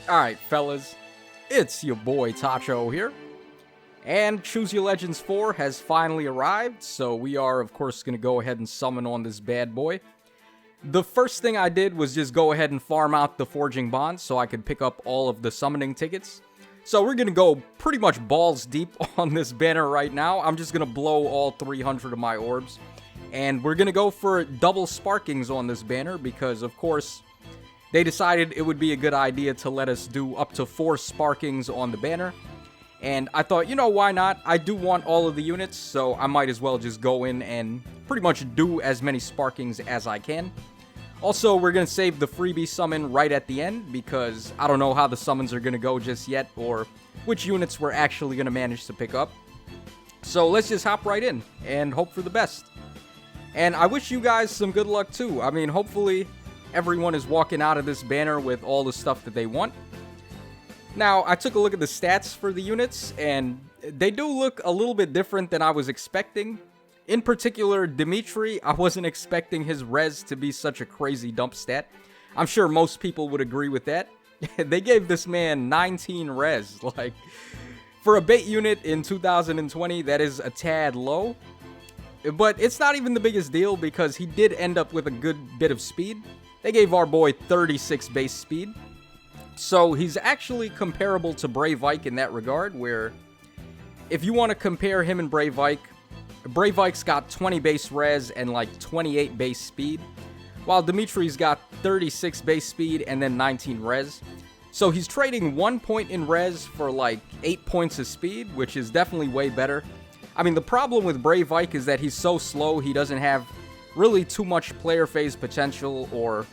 Alright, fellas, it's your boy Tacho here, and Choose Your Legends 4 has finally arrived, so we are, of course, going to go ahead and summon on this bad boy. The first thing I did was just go ahead and farm out the Forging Bonds so I could pick up all of the summoning tickets. So we're going to go pretty much balls deep on this banner right now. I'm just going to blow all 300 of my orbs, and we're going to go for double sparkings on this banner because, of course, they decided it would be a good idea to let us do up to 4 sparkings on the banner. And I thought, you know, why not? I do want all of the units, so I might as well just go in and pretty much do as many sparkings as I can. Also, we're going to save the freebie summon right at the end because I don't know how the summons are going to go just yet or which units we're actually going to manage to pick up. So let's just hop right in and hope for the best. And I wish you guys some good luck too. I mean, hopefully everyone is walking out of this banner with all the stuff that they want. Now, I took a look at the stats for the units, and they do look a little bit different than I was expecting. In particular, Dimitri, I wasn't expecting his res to be such a crazy dump stat. I'm sure most people would agree with that. They gave this man 19 res. Like, for a bait unit in 2020, that is a tad low. But it's not even the biggest deal because he did end up with a good bit of speed. They gave our boy 36 base speed. So he's actually comparable to Brave Ike in that regard, where if you want to compare him and Brave Ike's got 20 base res and like 28 base speed, while Dimitri's got 36 base speed and then 19 res. So he's trading 1 point in res for like 8 points of speed, which is definitely way better. I mean, the problem with Brave Ike is that he's so slow, he doesn't have really too much player phase potential, or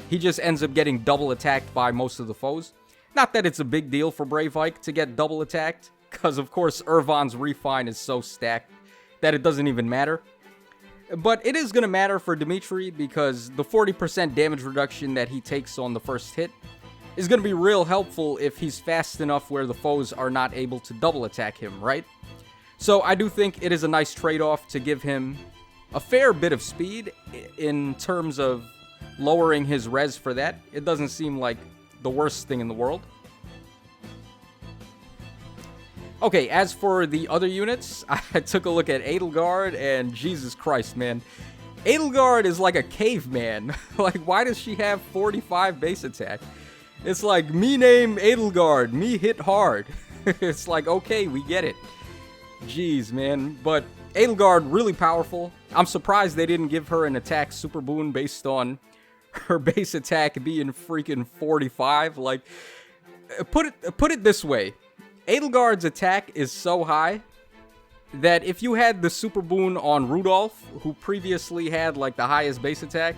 he just ends up getting double attacked by most of the foes. Not that it's a big deal for Brave Ike to get double attacked, because of course Irvan's Refine is so stacked that it doesn't even matter. But it is going to matter for Dimitri because the 40% damage reduction that he takes on the first hit is going to be real helpful if he's fast enough where the foes are not able to double attack him, right? So I do think it is a nice trade-off to give him a fair bit of speed in terms of lowering his res for that. It doesn't seem like the worst thing in the world. Okay, as for the other units, I took a look at Adelgard, and Jesus Christ, man. Edelgard is like a caveman. Like, why does she have 45 base attack? It's like, me name Edelgard, me hit hard. It's like, okay, we get it. Jeez, man. But Edelgard, really powerful. I'm surprised they didn't give her an attack super boon based on her base attack being freaking 45. Like, put it this way. Edelgard's attack is so high that if you had the super boon on Rudolph, who previously had like the highest base attack,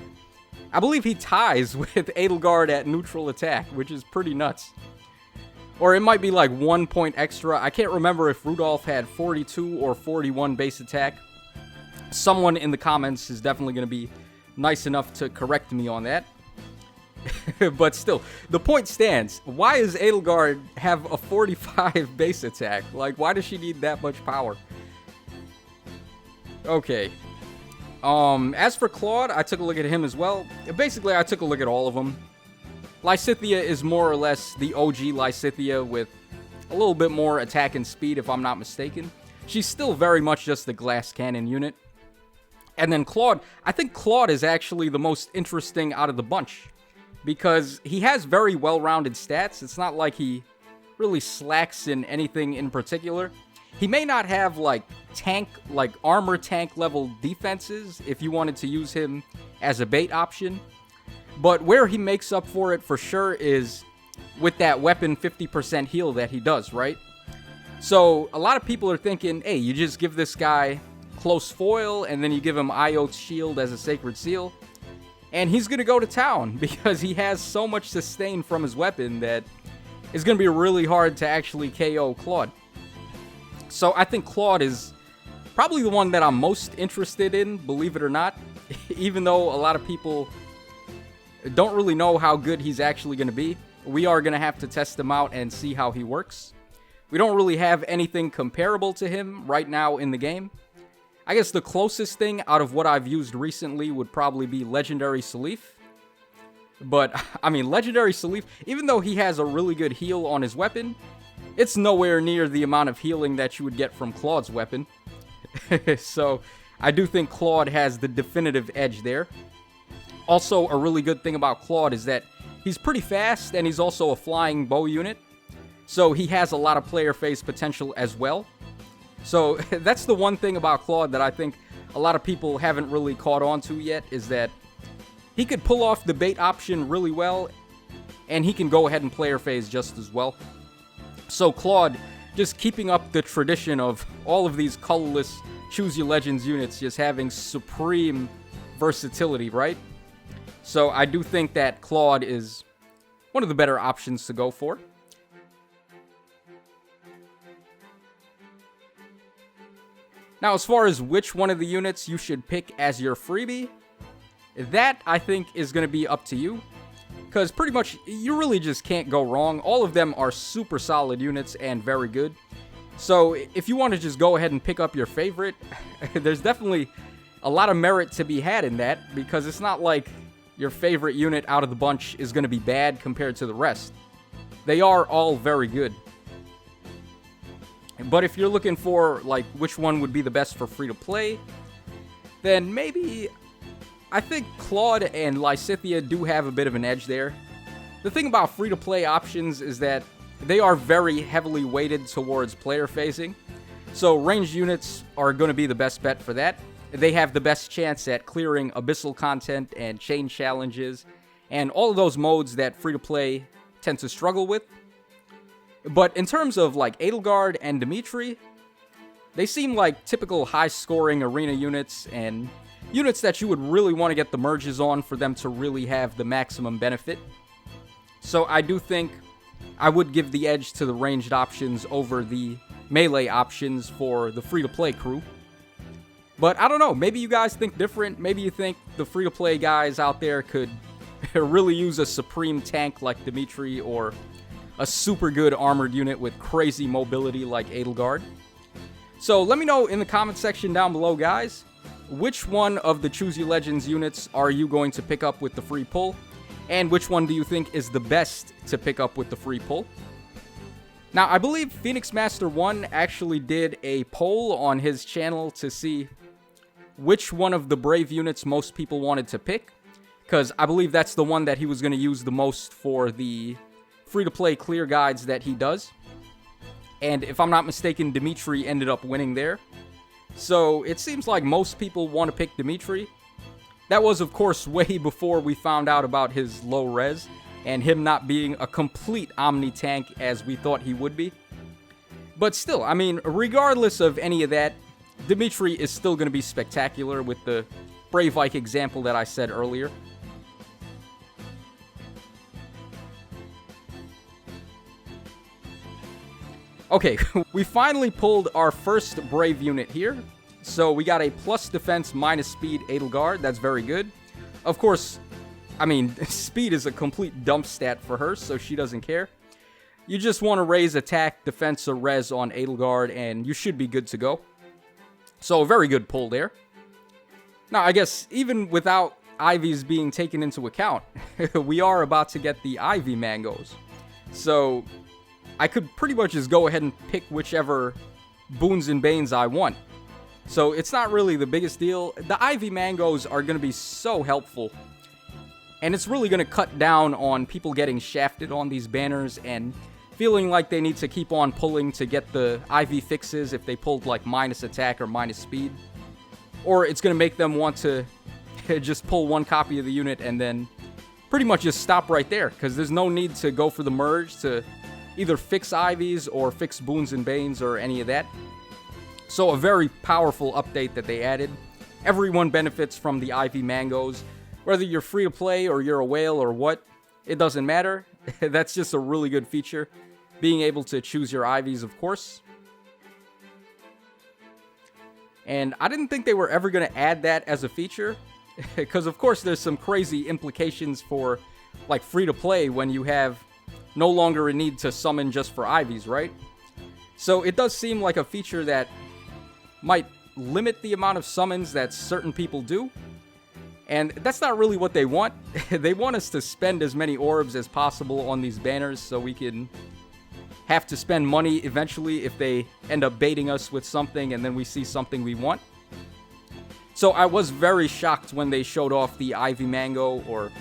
I believe he ties with Edelgard at neutral attack, which is pretty nuts. Or it might be like 1 point extra. I can't remember if Rudolph had 42 or 41 base attack. Someone in the comments is definitely going to be nice enough to correct me on that. But still, the point stands. Why does Edelgard have a 45 base attack? Like, why does she need that much power? Okay. As for Claude, I took a look at him as well. Basically, I took a look at all of them. Lysithea is more or less the OG Lysithea with a little bit more attack and speed, if I'm not mistaken. She's still very much just the glass cannon unit. And then Claude, I think Claude is actually the most interesting out of the bunch, because he has very well-rounded stats. It's not like he really slacks in anything in particular. He may not have like armor tank level defenses if you wanted to use him as a bait option. But where he makes up for it for sure is with that weapon 50% heal that he does, right? So a lot of people are thinking, hey, you just give this guy close foil and then you give him Iote's shield as a sacred seal, and he's going to go to town because he has so much sustain from his weapon that it's going to be really hard to actually KO Claude. So I think Claude is probably the one that I'm most interested in, believe it or not, even though a lot of people don't really know how good he's actually going to be. We are going to have to test him out and see how he works. We don't really have anything comparable to him right now in the game. I guess the closest thing out of what I've used recently would probably be Legendary Salif. But, I mean, Legendary Salif, even though he has a really good heal on his weapon, it's nowhere near the amount of healing that you would get from Claude's weapon. So, I do think Claude has the definitive edge there. Also, a really good thing about Claude is that he's pretty fast, and he's also a flying bow unit. So, he has a lot of player phase potential as well. So, that's the one thing about Claude that I think a lot of people haven't really caught on to yet, is that he could pull off the bait option really well, and he can go ahead and player phase just as well. So Claude, just keeping up the tradition of all of these colorless Choose Your Legends units just having supreme versatility, right? So I do think that Claude is one of the better options to go for. Now, as far as which one of the units you should pick as your freebie, that, I think, is going to be up to you. Because pretty much, you really just can't go wrong. All of them are super solid units and very good. So, if you want to just go ahead and pick up your favorite, there's definitely a lot of merit to be had in that. Because it's not like your favorite unit out of the bunch is going to be bad compared to the rest. They are all very good. But if you're looking for, like, which one would be the best for free-to-play, then maybe I think Claude and Lysithea do have a bit of an edge there. The thing about free-to-play options is that they are very heavily weighted towards player phasing. So ranged units are going to be the best bet for that. They have the best chance at clearing abyssal content and chain challenges, and all of those modes that free-to-play tend to struggle with. But in terms of, like, Edelgard and Dimitri, they seem like typical high-scoring arena units, and units that you would really want to get the merges on for them to really have the maximum benefit. So I do think I would give the edge to the ranged options over the melee options for the free-to-play crew. But I don't know, maybe you guys think different. Maybe you think the free-to-play guys out there could really use a supreme tank like Dimitri, or a super good armored unit with crazy mobility like Adelgard. So let me know in the comment section down below, guys, which one of the Choose Your Legends units are you going to pick up with the free pull? And which one do you think is the best to pick up with the free pull? Now, I believe Phoenix Master 1 actually did a poll on his channel to see which one of the Brave units most people wanted to pick, because I believe that's the one that he was going to use the most for the free-to-play clear guides that he does. And if I'm not mistaken, Dimitri ended up winning there. So it seems like most people want to pick Dimitri. That was, of course, way before we found out about his low res and him not being a complete Omni tank as we thought he would be. But still, I mean, regardless of any of that, Dimitri is still going to be spectacular with the Brave-like example that I said earlier. Okay, we finally pulled our first Brave unit here. So we got a plus defense minus speed Edelgard. That's very good. Of course, I mean, speed is a complete dump stat for her, so she doesn't care. You just want to raise attack, defense, or res on Edelgard, and you should be good to go. So a very good pull there. Now, I guess even without Ivies being taken into account, we are about to get the Ivy Mangoes. So I could pretty much just go ahead and pick whichever boons and banes I want. So it's not really the biggest deal. The Ivy Mangoes are going to be so helpful. And it's really going to cut down on people getting shafted on these banners and feeling like they need to keep on pulling to get the Ivy fixes if they pulled like minus attack or minus speed. Or it's going to make them want to just pull one copy of the unit and then pretty much just stop right there, because there's no need to go for the merge to either fix Ivies or fix boons and banes or any of that. So a very powerful update that they added. Everyone benefits from the Ivy Mangoes. Whether you're free to play or you're a whale or what, it doesn't matter. That's just a really good feature. Being able to choose your Ivies, of course. And I didn't think they were ever going to add that as a feature. Because, of course, there's some crazy implications for, like, free to play when you have no longer a need to summon just for Ivies, right? So it does seem like a feature that might limit the amount of summons that certain people do. And that's not really what they want. They want us to spend as many orbs as possible on these banners so we can have to spend money eventually if they end up baiting us with something and then we see something we want. So I was very shocked when they showed off the Ivy Mango or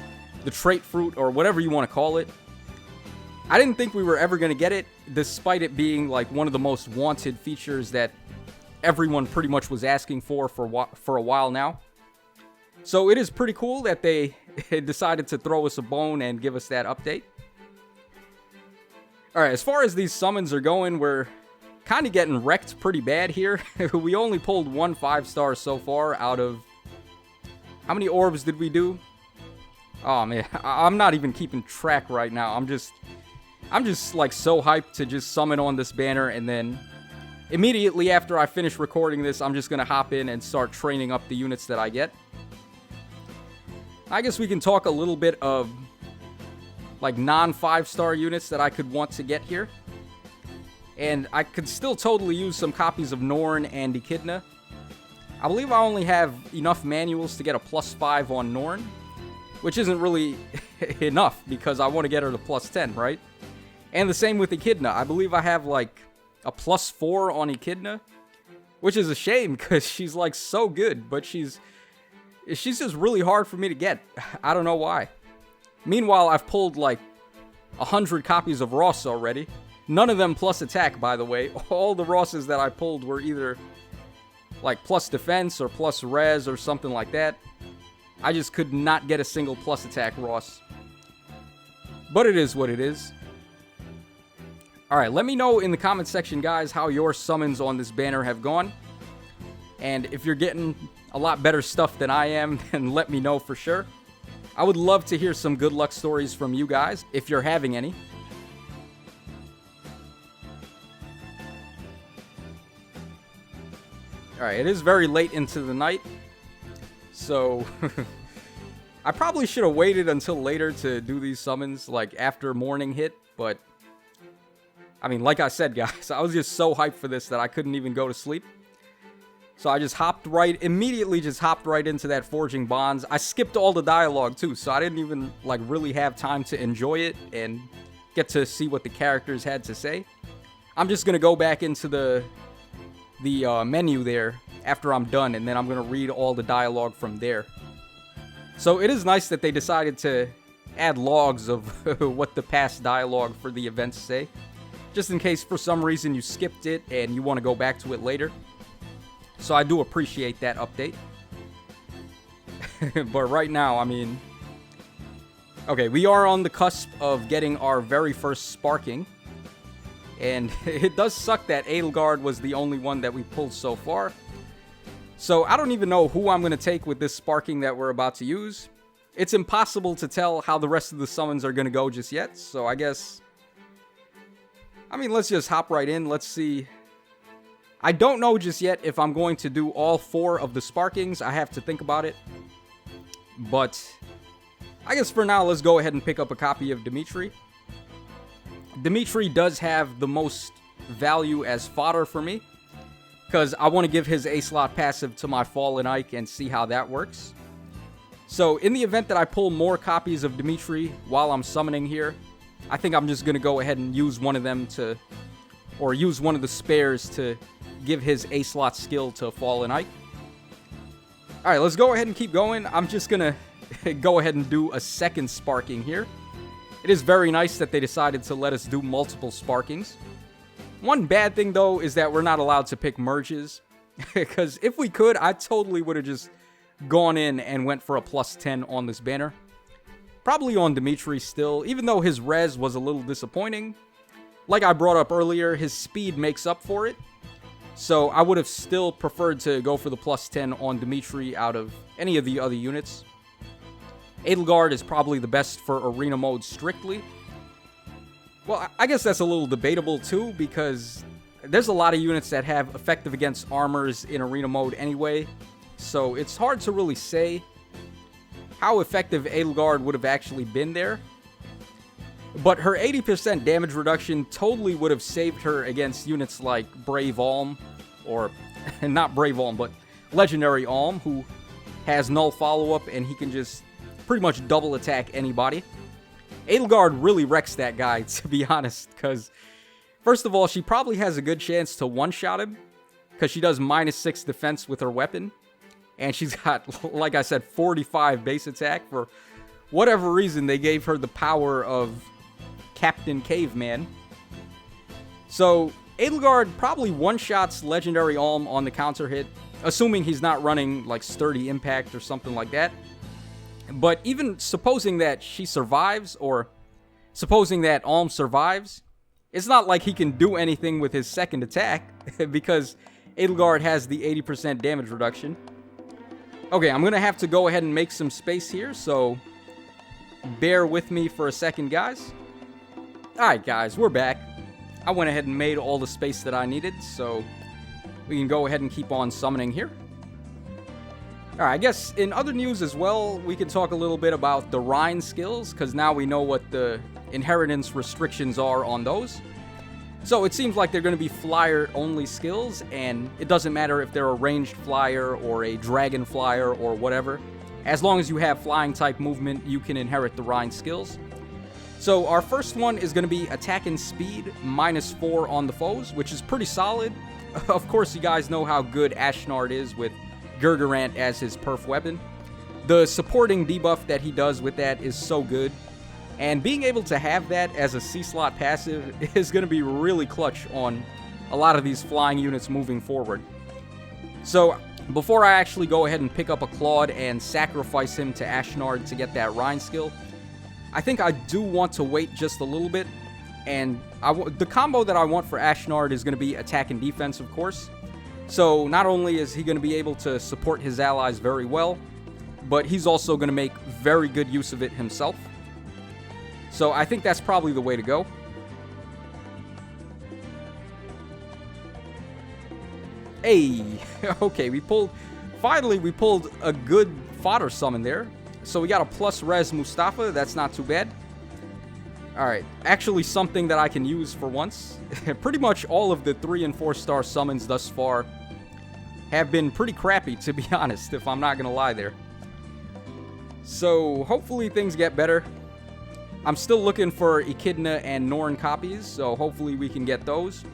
the Trait Fruit or whatever you want to call it. I didn't think we were ever going to get it, despite it being like one of the most wanted features that everyone pretty much was asking for a while now. So it is pretty cool that they decided to throw us a bone and give us that update. Alright, as far as these summons are going, we're kind of getting wrecked pretty bad here. We only pulled 1 5-star so far out of... How many orbs did we do? Oh man, I'm not even keeping track right now. I'm just like so hyped to just summon on this banner, and then immediately after I finish recording this, I'm just gonna hop in and start training up the units that I get. I guess we can talk a little bit of like non-5-star units that I could want to get here. And I could still totally use some copies of Norn and Echidna. I believe I only have enough manuals to get a +5 on Norn, which isn't really enough because I want to get her to +10, right? And the same with Echidna. I believe I have like a +4 on Echidna, which is a shame because she's like so good, but she's just really hard for me to get. I don't know why. Meanwhile, I've pulled like 100 copies of Ross already. None of them plus attack, by the way. All the Rosses that I pulled were either like plus defense or plus res or something like that. I just could not get a single plus attack Ross. But it is what it is. Alright, let me know in the comment section, guys, how your summons on this banner have gone. And if you're getting a lot better stuff than I am, then let me know for sure. I would love to hear some good luck stories from you guys, if you're having any. Alright, it is very late into the night, so I probably should have waited until later to do these summons, like after morning hit, but I mean, like I said, guys, I was just so hyped for this that I couldn't even go to sleep. So I just immediately hopped right into that Forging Bonds. I skipped all the dialogue too, so I didn't even like really have time to enjoy it and get to see what the characters had to say. I'm just gonna go back into the menu there after I'm done, and then I'm gonna read all the dialogue from there. So it is nice that they decided to add logs of what the past dialogue for the events say, just in case for some reason you skipped it and you want to go back to it later. So I do appreciate that update. But right now, I mean... Okay, we are on the cusp of getting our very first sparking. And it does suck that Adelgard was the only one that we pulled so far. So I don't even know who I'm going to take with this sparking that we're about to use. It's impossible to tell how the rest of the summons are going to go just yet. So I guess... I mean, let's just hop right in. Let's see... I don't know just yet if I'm going to do all 4 of the sparkings. I have to think about it. But I guess for now, let's go ahead and pick up a copy of Dimitri. Dimitri does have the most value as fodder for me, because I want to give his A-slot passive to my Fallen Ike and see how that works. So in the event that I pull more copies of Dimitri while I'm summoning here, I think I'm just going to go ahead and use one of them to, or use one of the spares to give his A-slot skill to Fallen Ike. Alright, let's go ahead and keep going. I'm just going to go ahead and do a second sparking here. It is very nice that they decided to let us do multiple sparkings. One bad thing, though, is that we're not allowed to pick merges. Because if we could, I totally would have just gone in and went for a +10 on this banner. Probably on Dimitri still, even though his res was a little disappointing. Like I brought up earlier, his speed makes up for it. So I would have still preferred to go for the +10 on Dimitri out of any of the other units. Edelgard is probably the best for arena mode strictly. Well, I guess that's a little debatable too, because there's a lot of units that have effective against armors in arena mode anyway. So it's hard to really say how effective Edelgard would have actually been there. But her 80% damage reduction totally would have saved her against units like Brave Alm, or not Brave Alm, but Legendary Alm, who has null follow-up, and he can just pretty much double attack anybody. Adelgard really wrecks that guy, to be honest, because first of all, she probably has a good chance to one-shot him, because she does -6 defense with her weapon, and she's got, like I said, 45 base attack. For whatever reason, they gave her the power of Captain Caveman. So Edelgard probably one-shots Legendary Alm on the counter hit, assuming he's not running like Sturdy Impact or something like that. But even supposing that she survives, or supposing that Alm survives, it's not like he can do anything with his second attack, because Edelgard has the 80% damage reduction. Okay, I'm going to have to go ahead and make some space here, so bear with me for a second, guys. Alright, guys, we're back. I went ahead and made all the space that I needed, so we can go ahead and keep on summoning here. Alright, I guess in other news as well, we can talk a little bit about the Rhine Skills, because now we know what the inheritance restrictions are on those. So it seems like they're going to be flyer-only skills, and it doesn't matter if they're a ranged flyer or a dragon flyer or whatever. As long as you have flying-type movement, you can inherit the Rhine Skills. So our first one is going to be attack and speed, -4 on the foes, which is pretty solid. Of course, you guys know how good Ashnard is with Gurgurant as his perf weapon. The supporting debuff that he does with that is so good. And being able to have that as a C-slot passive is going to be really clutch on a lot of these flying units moving forward. So before I actually go ahead and pick up a Claude and sacrifice him to Ashnard to get that Rhine skill, I think I do want to wait just a little bit. And the combo that I want for Ashnard is going to be attack and defense, of course. So not only is he going to be able to support his allies very well, but he's also going to make very good use of it himself. So I think that's probably the way to go. Hey, okay, finally we pulled a good fodder summon there. So we got a plus res Mustafa, that's not too bad. Alright, actually something that I can use for once. Pretty much all of the 3 and 4 star summons thus far have been pretty crappy, to be honest, if I'm not gonna lie there. So hopefully things get better. I'm still looking for Echidna and Norn copies, so hopefully we can get those.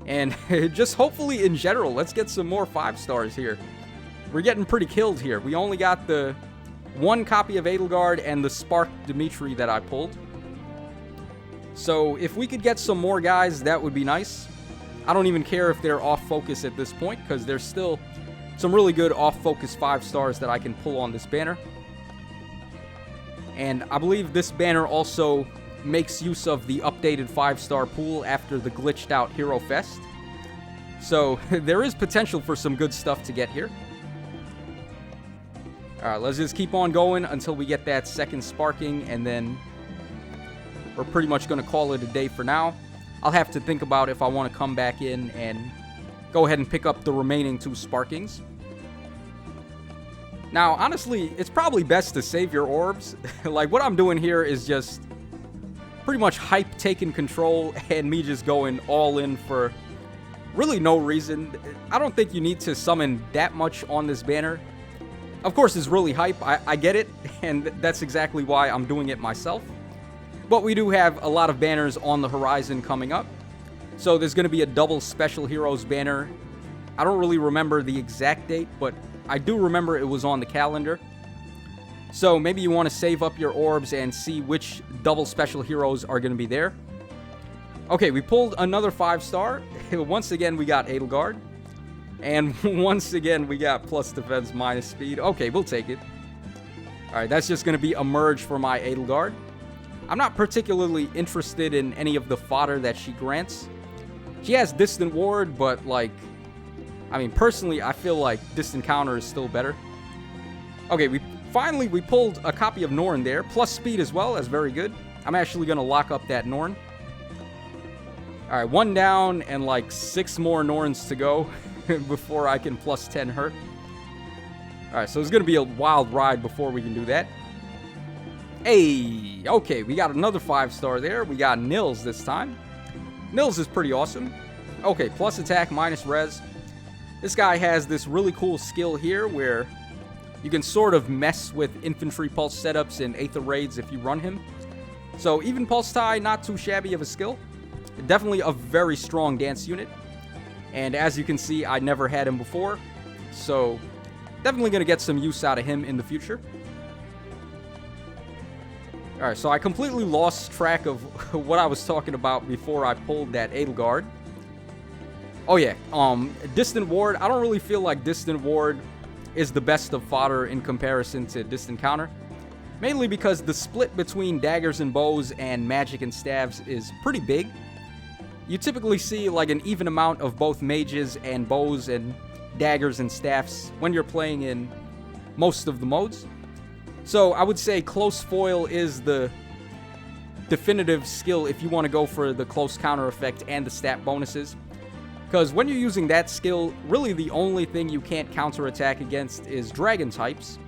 And just hopefully in general, let's get some more 5 stars here. We're getting pretty killed here. We only got the 1 copy of Edelgard and the Spark Dimitri that I pulled. So if we could get some more guys, that would be nice. I don't even care if they're off focus at this point, because there's still some really good off focus 5 stars that I can pull on this banner. And I believe this banner also makes use of the updated 5-star pool after the glitched out Hero Fest. So there is potential for some good stuff to get here. Alright, let's just keep on going until we get that second sparking, and then we're pretty much going to call it a day for now. I'll have to think about if I want to come back in and go ahead and pick up the remaining 2 sparkings. Now, honestly, it's probably best to save your orbs. Like, what I'm doing here is just pretty much hype taking control and me just going all in for really no reason. I don't think you need to summon that much on this banner. Of course, it's really hype. I get it, and that's exactly why I'm doing it myself. But we do have a lot of banners on the horizon coming up. So there's going to be a double Special Heroes banner. I don't really remember the exact date, but I do remember it was on the calendar. So maybe you want to save up your orbs and see which double Special Heroes are going to be there. Okay, we pulled another 5-star. Once again, we got Adelgard. And once again, we got plus defense, minus speed. Okay, we'll take it. Alright, that's just going to be a merge for my Adelgard. I'm not particularly interested in any of the fodder that she grants. She has Distant Ward, but like, I mean, personally, I feel like Distant Counter is still better. Okay, we pulled a copy of Norn there, plus speed as well. That's very good. I'm actually going to lock up that Norn. Alright, 1 down and like 6 more Norns to go before I can plus 10 her. Alright, so it's going to be a wild ride before we can do that. Hey, okay, we got another 5-star there. We got Nils this time. Nils is pretty awesome. Okay, plus attack, minus res. This guy has this really cool skill here where you can sort of mess with infantry pulse setups and Aether raids if you run him. So even Pulse Tie, not too shabby of a skill. Definitely a very strong dance unit. And as you can see, I never had him before. So definitely going to get some use out of him in the future. Alright, so I completely lost track of what I was talking about before I pulled that Edelgard. Oh yeah, Distant Ward. I don't really feel like Distant Ward is the best of fodder in comparison to Distant Counter. Mainly because the split between daggers and bows and magic and staves is pretty big. You typically see like an even amount of both mages and bows and daggers and staffs when you're playing in most of the modes. So I would say Close Foil is the definitive skill if you want to go for the close counter effect and the stat bonuses. Because when you're using that skill, really the only thing you can't counterattack against is dragon types.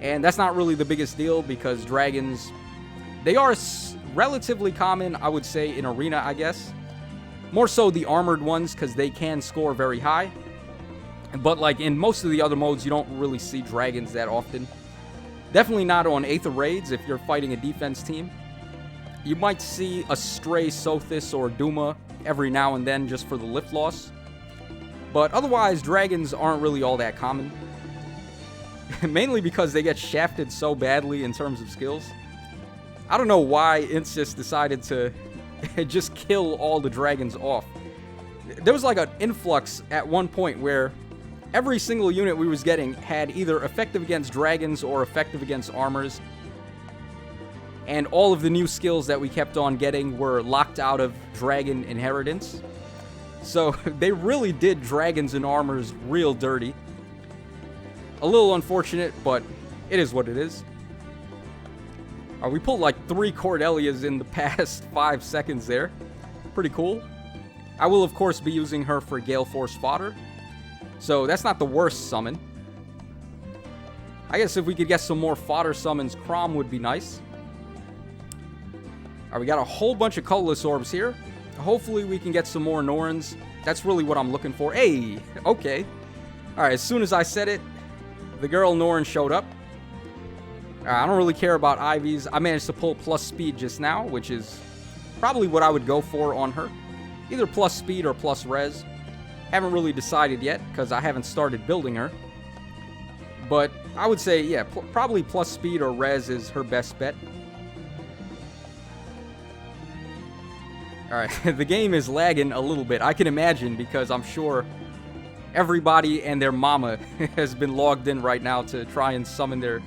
And that's not really the biggest deal because dragons, they are relatively common, I would say, in Arena, I guess. More so the armored ones because they can score very high. But like in most of the other modes, you don't really see dragons that often. Definitely not on Aether raids if you're fighting a defense team. You might see a stray Sothis or Duma every now and then just for the lift loss. But otherwise, dragons aren't really all that common. Mainly because they get shafted so badly in terms of skills. I don't know why Insys decided to just kill all the dragons off. There was like an influx at one point where every single unit we was getting had either effective against dragons or effective against armors. And all of the new skills that we kept on getting were locked out of dragon inheritance. So they really did dragons and armors real dirty. A little unfortunate, but it is what it is. We pulled like 3 Cordelias in the past 5 seconds there. Pretty cool. I will, of course, be using her for Gale Force fodder. So that's not the worst summon. I guess if we could get some more fodder summons, Crom would be nice. Alright, we got a whole bunch of colorless orbs here. Hopefully we can get some more Norns. That's really what I'm looking for. Hey, okay. Alright, as soon as I said it, the girl Norn showed up. I don't really care about Ivies. I managed to pull plus speed just now, which is probably what I would go for on her. Either plus speed or plus res. Haven't really decided yet, because I haven't started building her. But I would say, yeah, probably plus speed or res is her best bet. Alright, the game is lagging a little bit. I can imagine, because I'm sure everybody and their mama has been logged in right now to try and summon their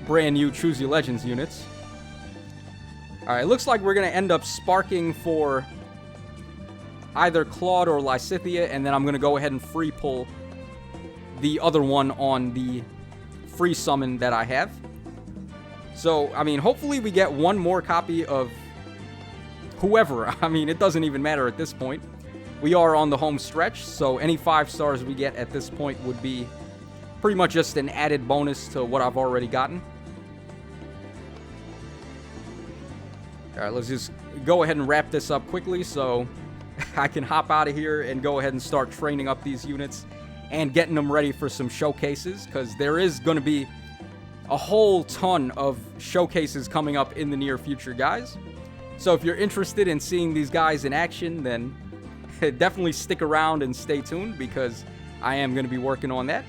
brand new Choose Your Legends units. Alright, it looks like we're going to end up sparking for either Claude or Lysithea, and then I'm going to go ahead and free pull the other one on the free summon that I have. So, I mean, hopefully we get one more copy of whoever. I mean, it doesn't even matter at this point. We are on the home stretch, so any 5 stars we get at this point would be pretty much just an added bonus to what I've already gotten. Alright, let's just go ahead and wrap this up quickly so I can hop out of here and go ahead and start training up these units and getting them ready for some showcases, because there is going to be a whole ton of showcases coming up in the near future, guys. So if you're interested in seeing these guys in action, then definitely stick around and stay tuned, because I am going to be working on that.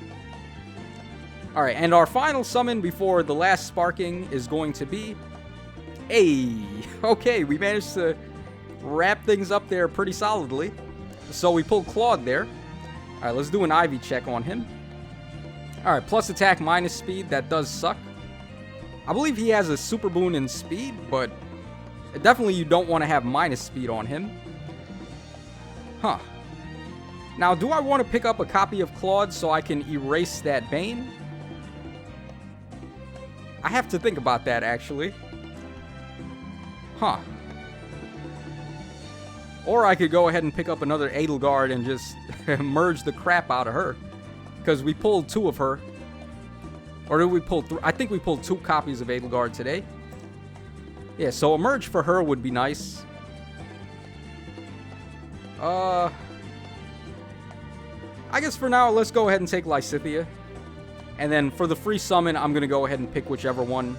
Alright, and our final summon before the last sparking is going to be... Okay, we managed to wrap things up there pretty solidly. So we pulled Claude there. Alright, let's do an Ivy check on him. Alright, plus attack, minus speed. That does suck. I believe he has a super boon in speed, but definitely you don't want to have minus speed on him. Huh. Now, do I want to pick up a copy of Claude so I can erase that Bane? I have to think about that, actually. Huh. Or I could go ahead and pick up another Adelgard and just merge the crap out of her. Because we pulled 2 of her. Or did we pull 3? I think we pulled 2 copies of Adelgard today. Yeah, so a merge for her would be nice. I guess for now, let's go ahead and take Lysithea. And then for the free summon, I'm going to go ahead and pick whichever one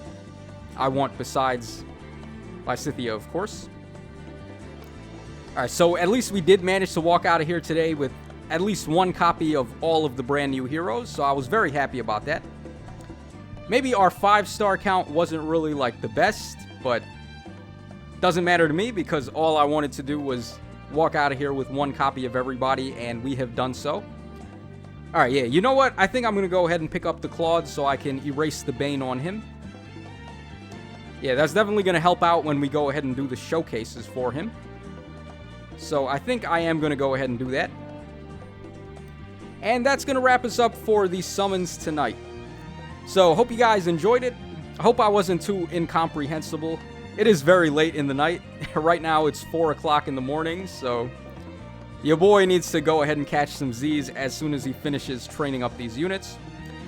I want besides Lysithea, of course. Alright, so at least we did manage to walk out of here today with at least one copy of all of the brand new heroes, so I was very happy about that. Maybe our 5-star count wasn't really like the best, but doesn't matter to me because all I wanted to do was walk out of here with one copy of everybody, and we have done so. Alright, yeah, you know what? I think I'm going to go ahead and pick up the Claude so I can erase the Bane on him. Yeah, that's definitely going to help out when we go ahead and do the showcases for him. So I think I am going to go ahead and do that. And that's going to wrap us up for the summons tonight. So hope you guys enjoyed it. I hope I wasn't too incomprehensible. It is very late in the night. Right now it's 4 o'clock in the morning, so your boy needs to go ahead and catch some Z's as soon as he finishes training up these units.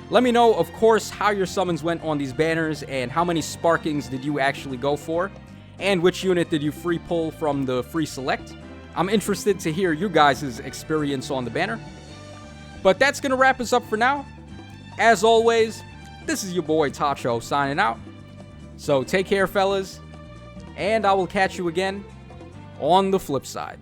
Let me know, of course, how your summons went on these banners and how many sparkings did you actually go for, and which unit did you free pull from the free select. I'm interested to hear you guys' experience on the banner. But that's going to wrap us up for now. As always, this is your boy Tacho signing out. So take care, fellas, and I will catch you again on the flip side.